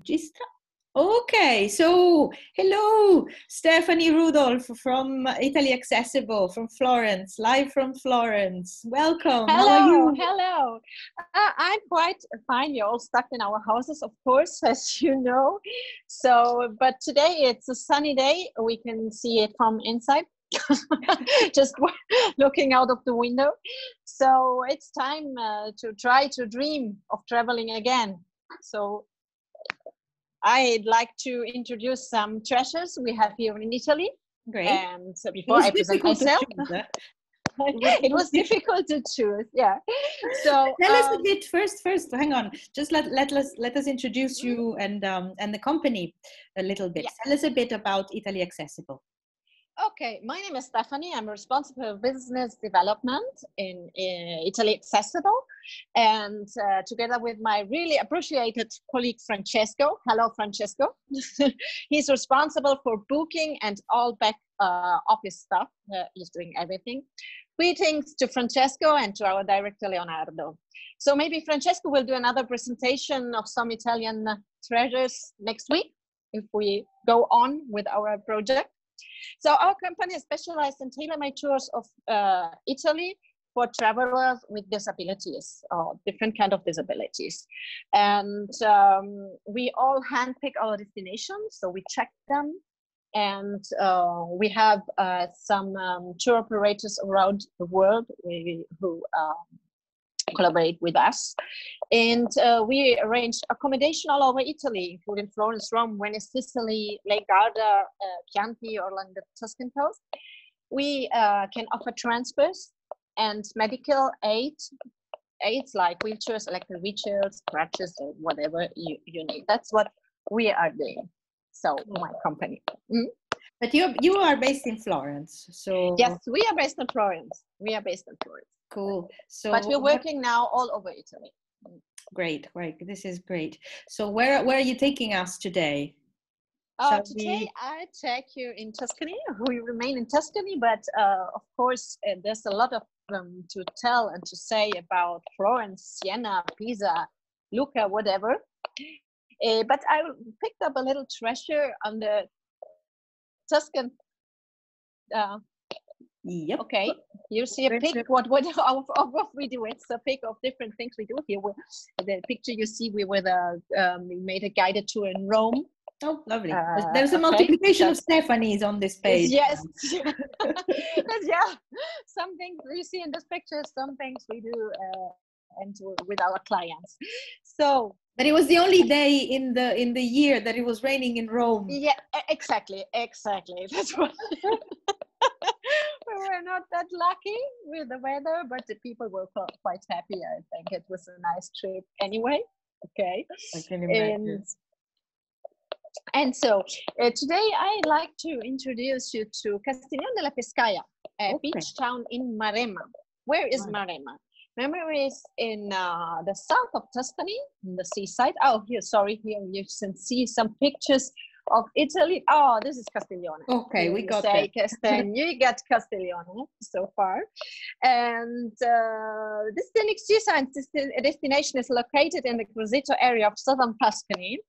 Registra. Okay, so hello, Stephanie Rudolph from Italy Accessible, from Florence, live from Florence. Welcome. Hello, how are you? hello. I'm quite fine. We're all stuck in our houses, of course, as you know. So, but today it's a sunny day. We can see it from inside, just looking out of the window. So it's time to try to dream of traveling again. So I'd like to introduce some treasures we have here in Italy. Great. And so before I present myself, it was difficult to choose. Yeah. So tell us a bit first. Hang on. Just let us introduce you and the company a little bit. Yeah. Tell us a bit about Italy Accessible. Okay, my name is Stephanie. I'm responsible for business development in Italy Accessible, and together with my really appreciated colleague Francesco. Hello, Francesco. He's responsible for booking and all back office stuff. He's doing everything. Greetings to Francesco and to our director Leonardo. So maybe Francesco will do another presentation of some Italian treasures next week if we go on with our project. So our company is specialized in tailor-made tours of Italy for travelers with disabilities or different kind of disabilities. And we all handpick our destinations, so we check them. And we have some tour operators around the world who collaborate with us. And we arranged accommodation all over Italy, including Florence, Rome, Venice, Sicily, Lake Garda, Chianti, or along the Tuscan coast. We can offer transfers and medical aids like wheelchairs, electric wheelchairs, crutches, or whatever you need. That's what we are doing. So my company. But you are based in Florence, so yes, we are based in Florence. Cool. So, but we're working now all over Italy. Great. This is great. So, where are you taking us today? Today I take you in Tuscany. We remain in Tuscany, but of course there's a lot of to tell and to say about Florence, Siena, Pisa, Lucca, whatever. But I picked up a little treasure on the Tuscan. Yep. Okay, you see a pic. What we do? It's a pic of different things we do here. The picture you see, we made a guided tour in Rome. Oh, lovely. There's a multiplication of Stephanies on this page. Yes. Yeah. Some things you see in this picture, some things we do and with our clients. So. But it was the only day in the year that it was raining in Rome. Yeah, exactly. That's what. We were not that lucky with the weather, but the people were quite happy. I think it was a nice trip anyway. Okay. I can imagine. And so today I'd like to introduce you to Castiglione della Pescaia, a beach town in Maremma. Where is Maremma? Maremma is in the south of Tuscany, in the seaside. Oh, here you can see some pictures of Italy. Oh, this is Castiglione. Okay, we got that. You got Castiglione so far. And this scenic seaside destination is located in the Grosseto area of Southern Tuscany,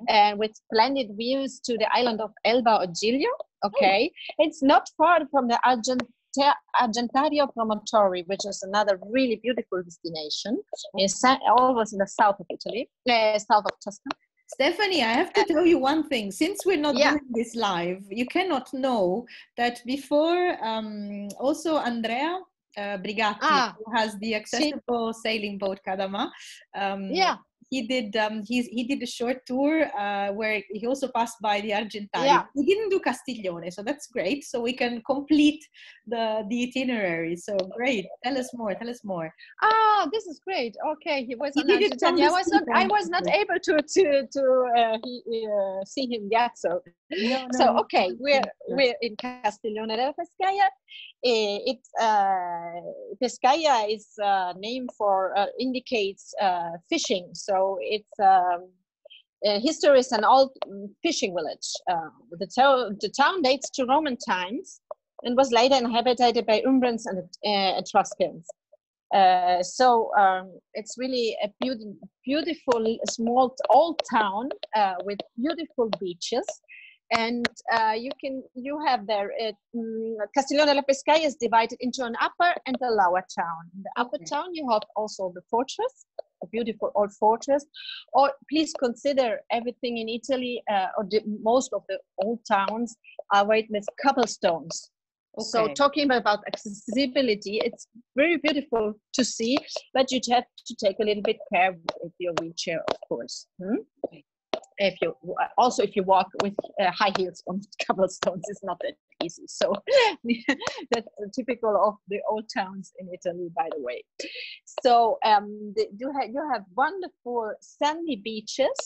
and with splendid views to the island of Elba or Giglio. Okay, it's not far from the Argentario Promontory, which is another really beautiful destination. It's always in the south of Italy, south of Tuscany. Stephanie, I have to tell you one thing. Since we're not doing this live, you cannot know that before also Andrea Brigatti, who has the accessible sailing boat Kadama, he did a short tour where he also passed by the Argentario. He didn't do Castiglione, so that's great. So we can complete the itinerary. So great. Tell us more. This is great. Okay, he was on Argentario. I was not able to see him yet. So okay, we're in Castiglione della Pescaia. Pescaia is name for indicates fishing. So it's history is an old fishing village. The town dates to Roman times and was later inhabited by Umbrians and Etruscans. So it's really a beautiful small old town with beautiful beaches. And you have there, Castiglione della Pescaia is divided into an upper and a lower town. In the upper town, you have also the fortress, a beautiful old fortress. Or please consider everything in Italy, most of the old towns are made with cobblestones. Okay. So talking about accessibility, it's very beautiful to see, but you have to take a little bit care with your wheelchair, of course. If you walk with high heels on cobblestones, it's not that easy. So that's typical of the old towns in Italy, by the way. So you have wonderful sandy beaches.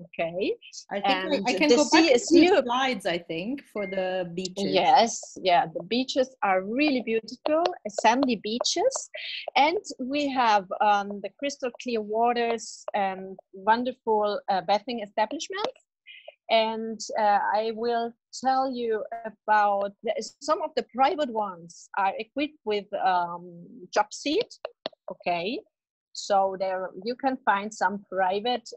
Okay, I think I can go back to the slides, I think, for the beaches. Yes, yeah, the beaches are really beautiful, sandy beaches. And we have the crystal clear waters and wonderful bathing establishments. And I will tell you about some of the private ones are equipped with job seat. Okay. So there you can find some private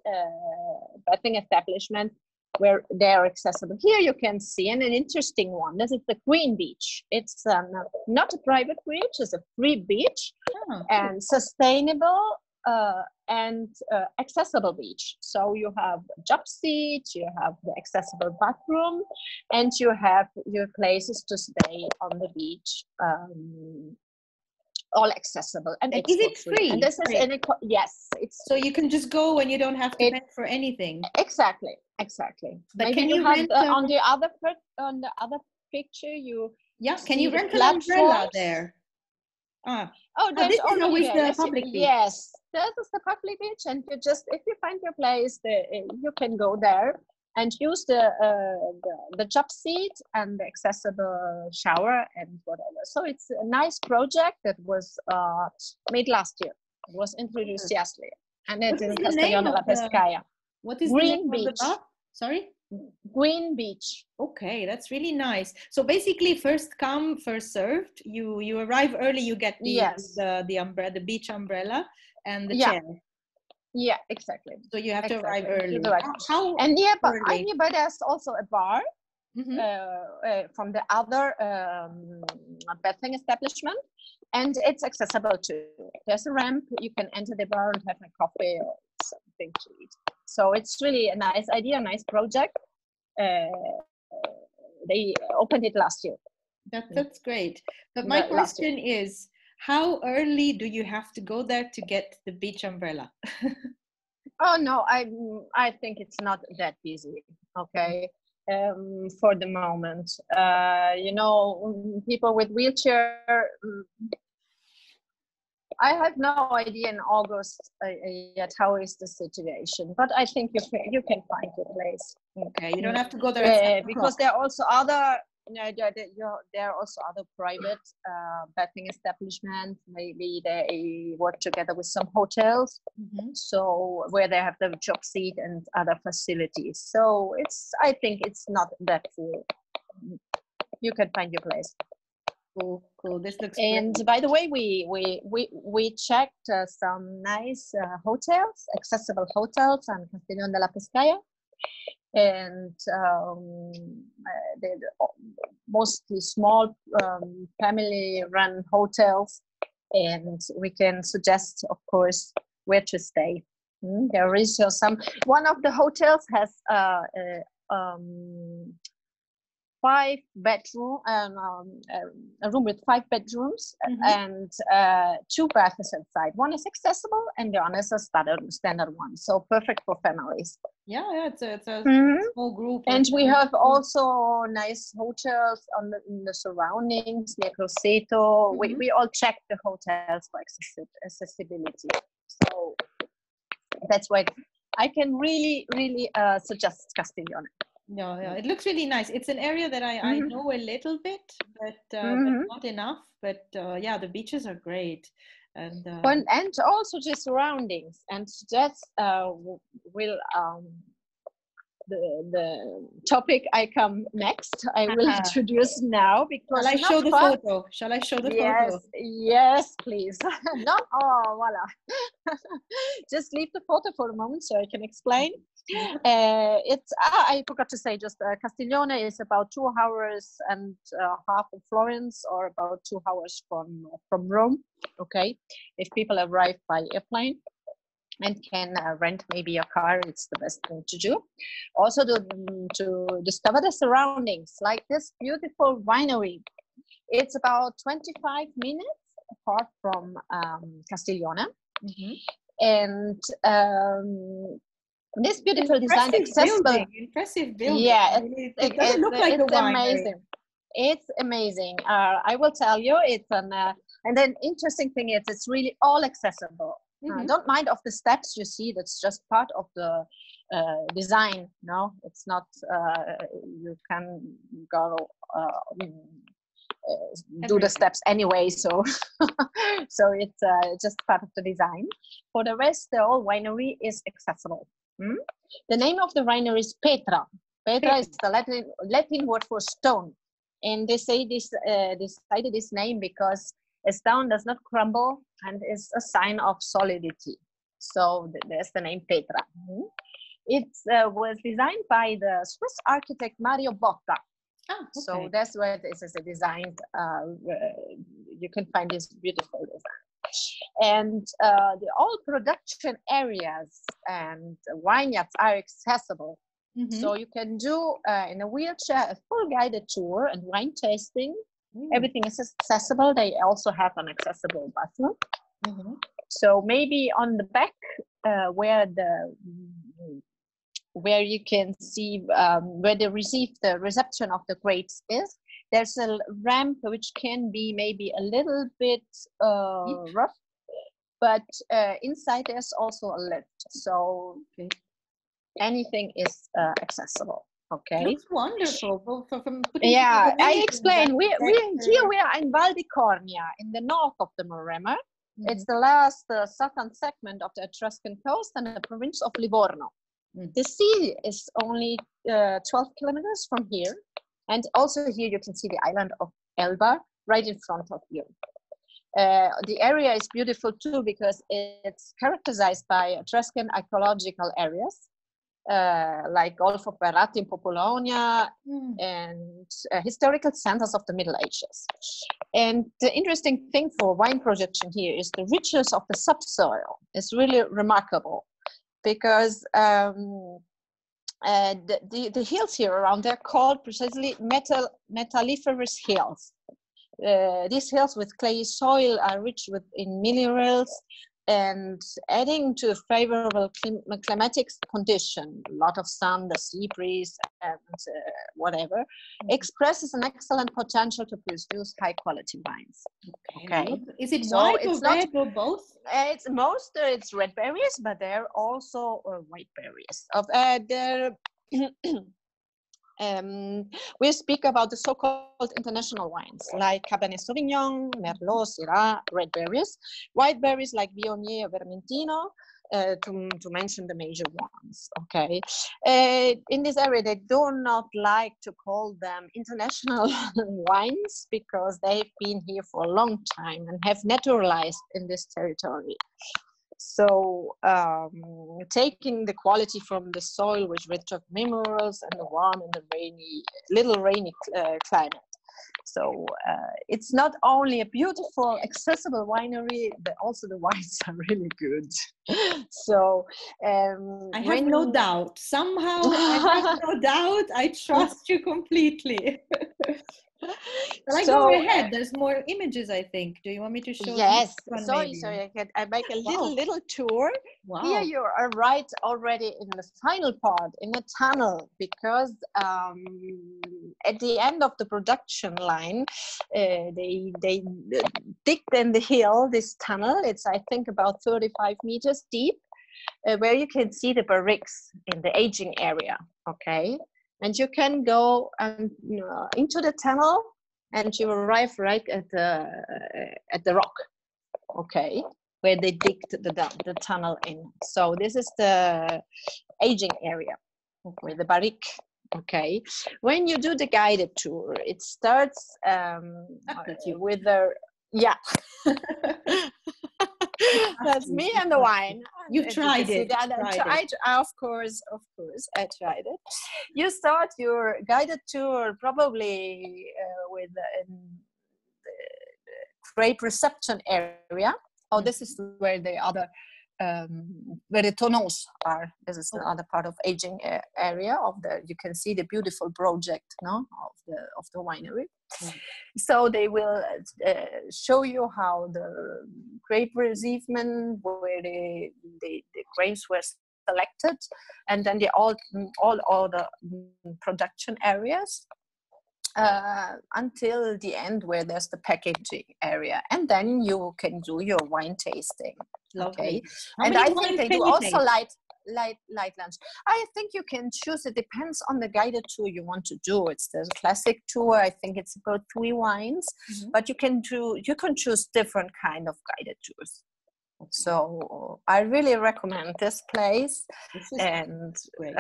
bathing establishment where they are accessible. Here you can see an interesting one. This is the Green Beach. It's not a private beach, it's a free beach and sustainable and accessible beach. So you have job seat, you have the accessible bathroom, and you have your places to stay on the beach. All accessible, and is it free? And this is yes, it's so you can just go and you don't have to pay for anything. Exactly. But can you rent on the other picture? Can you rent an umbrella there? This is always the public beach. Yes, this is the public beach, and you just, if you find your place, you can go there and use the job seat and the accessible shower and whatever. So it's a nice project that was made last year. It was introduced last year, and it's in Castiglione della Pescaia. What is Green the name Beach? Of the Sorry? Green Beach. Okay, that's really nice. So basically, first come, first served. You arrive early, you get the umbrella, the beach umbrella, and the chair. Yeah, exactly. So you have to arrive early. And nearby there's also a bar from the other bathing establishment, and it's accessible too. There's a ramp, you can enter the bar and have a coffee or something to eat. So it's really a nice idea, a nice project. They opened it last year. That's great. But my question is, how early do you have to go there to get the beach umbrella? Oh no, I think it's not that busy. Okay, for the moment, people with wheelchair. I have no idea in August yet how is the situation, but I think you can find your place. Okay, you don't have to go there because there are also other. There are also other private bathing establishments. Maybe they work together with some hotels, so where they have the job seat and other facilities. So I think it's not that full. You can find your place. Cool. This looks and great. By the way, we checked some nice hotels, accessible hotels on Castiglione della Pescaia. And they're mostly small family-run hotels, and we can suggest, of course, where to stay. There is one of the hotels has a 5-bedroom, a room with 5 bedrooms and 2 bathrooms inside. One is accessible and the other is a standard one. So perfect for families. Yeah, it's a small group. And we have also nice hotels in the surroundings near Grosseto. We all check the hotels for accessibility. So that's why I can really suggest Castiglione. Yeah, it looks really nice. It's an area that I know a little bit, but not enough. But the beaches are great, and also the surroundings. And that will the topic I come next. I will introduce now because shall I show the photo? Shall I show the photo? Yes, please. No, oh, voila. Just leave the photo for a moment so I can explain. I forgot to say just Castiglione is about 2 hours and half of Florence, or about 2 hours from Rome. Okay, if people arrive by airplane and can rent maybe a car, it's the best thing to do. Also to discover the surroundings, like this beautiful winery. It's about 25 minutes apart from Castiglione. And this beautiful design, accessible. Impressive building. Yeah, it doesn't look like a winery. Amazing. It's amazing. I will tell you, it's and then interesting thing is it's really all accessible. Don't mind of the steps you see. That's just part of the design. No, it's not. You can go do the steps anyway. So so it's just part of the design. For the rest, the whole winery is accessible. The name of the winery is Petra. Petra is the Latin word for stone, and they say decided this name because a stone does not crumble and is a sign of solidity. So there's the name Petra. It was designed by the Swiss architect Mario Botta. So that's where this is designed. You can find this beautiful design. And all production areas and vineyards are accessible. So you can do in a wheelchair a full guided tour and wine tasting. Everything is accessible. They also have an accessible bathroom. So maybe on the back where you can see where the reception of the grapes is, there's a ramp which can be maybe a little bit rough, but inside there's also a lift. So anything is accessible. Okay. Looks wonderful. Yeah, I explain. We are in Val di Cornia, in the north of the Maremma. It's the last southern segment of the Etruscan coast and the province of Livorno. The sea is only 12 kilometers from here, and also here you can see the island of Elba right in front of you. The area is beautiful too because it's characterized by Etruscan archaeological areas. Like Gulf of Ferrati in Populonia and historical centers of the Middle Ages. And the interesting thing for wine production here is the richness of the subsoil. It's really remarkable because the hills here around, they're called precisely metalliferous hills. These hills with clay soil are rich in minerals, and adding to a favorable climatic condition, a lot of sun, the sea breeze, and whatever, expresses an excellent potential to produce high quality wines. Okay. Is it white or red or both? It's red berries, but there are also white berries. We speak about the so-called international wines like Cabernet Sauvignon, Merlot, Syrah, red berries, white berries like Viognier, Vermentino, to mention the major ones. Okay, in this area they do not like to call them international wines because they've been here for a long time and have naturalized in this territory. So taking the quality from the soil, which rich of minerals, and the warm and the rainy climate. So it's not only a beautiful, accessible winery, but also the wines are really good. So I have no doubt. Somehow, I have no doubt. I trust you completely. Shall I go ahead? There's more images, I think. Do you want me to show? Yes. Sorry. I make a little tour. Wow. Here you are right already in the final part, in the tunnel, because at the end of the production line, they digged in the hill this tunnel. It's, I think, about 35 meters deep, where you can see the barricks in the aging area. Okay. And you can go into the tunnel, and you arrive right at the rock, okay, where they digged the tunnel in. So this is the aging area. with the barrique. Okay, when you do the guided tour, it starts with the that's me and the wine. You tried it. Of course, I tried it. You start your guided tour probably with the grape reception area. Oh, this is where the other where the tonneaus are. This is another part of aging area of the. You can see the beautiful project, no, of the winery. So they will show you how the grape receivement, where the grapes were selected, and then all the production areas. Until the end where there's the packaging area, and then you can do your wine tasting. Lovely. Okay, and I think they do also light lunch. I think you can choose. It depends on the guided tour you want to do. It's the classic tour. I think it's about 3 wines, but you can choose different kind of guided tours. Okay. So I really recommend this place. This is and great.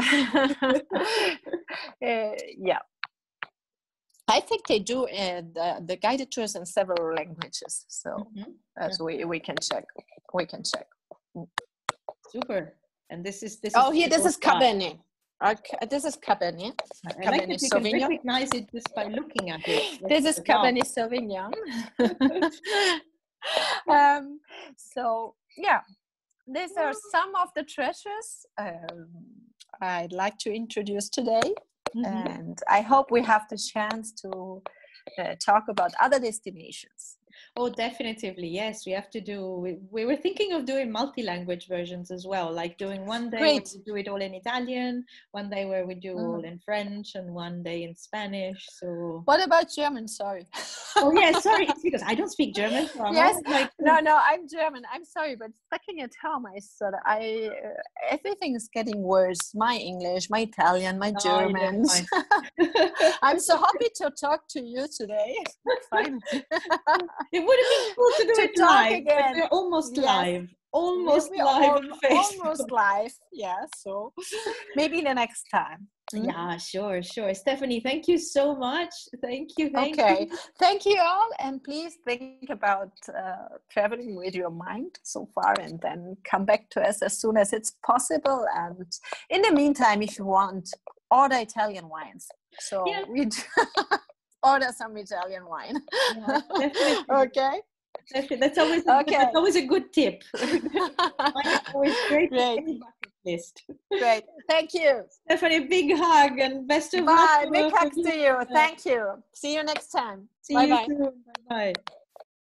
Yeah. I think they do the guided tours in several languages, so as we can check. Super. And this is this is Cabernet. This is Cabernet. I like that you can recognize it just by looking at it. This is Cabernet Sauvignon. So yeah, these are some of the treasures I'd like to introduce today. And I hope we have the chance to talk about other destinations. Oh, definitely. Yes, we have to do. We were thinking of doing multi-language versions as well, like doing one day where we do it all in Italian, one day where we do all in French, and one day in Spanish. So. What about German? Sorry. Oh yeah, sorry. It's because I don't speak German. So yes. No, I'm German. I'm sorry, but stuck at home, everything is getting worse. My English, my Italian, my German. I'm so happy to talk to you today. Finally. It would have been cool to do it live again. But we're almost live. Almost live. Yeah, so maybe the next time. Yeah, sure. Stephanie, thank you so much. Thank you. Thank you all. And please think about traveling with your mind so far, and then come back to us as soon as it's possible. And in the meantime, if you want, order Italian wines. So we order some Italian wine. Yeah, definitely. Okay. That's always a good tip. Always great. List. Great. Thank you. Stephanie, big hug and best of luck. Bye. Big hugs to you. Thank you. See you next time. Bye-bye. Bye-bye.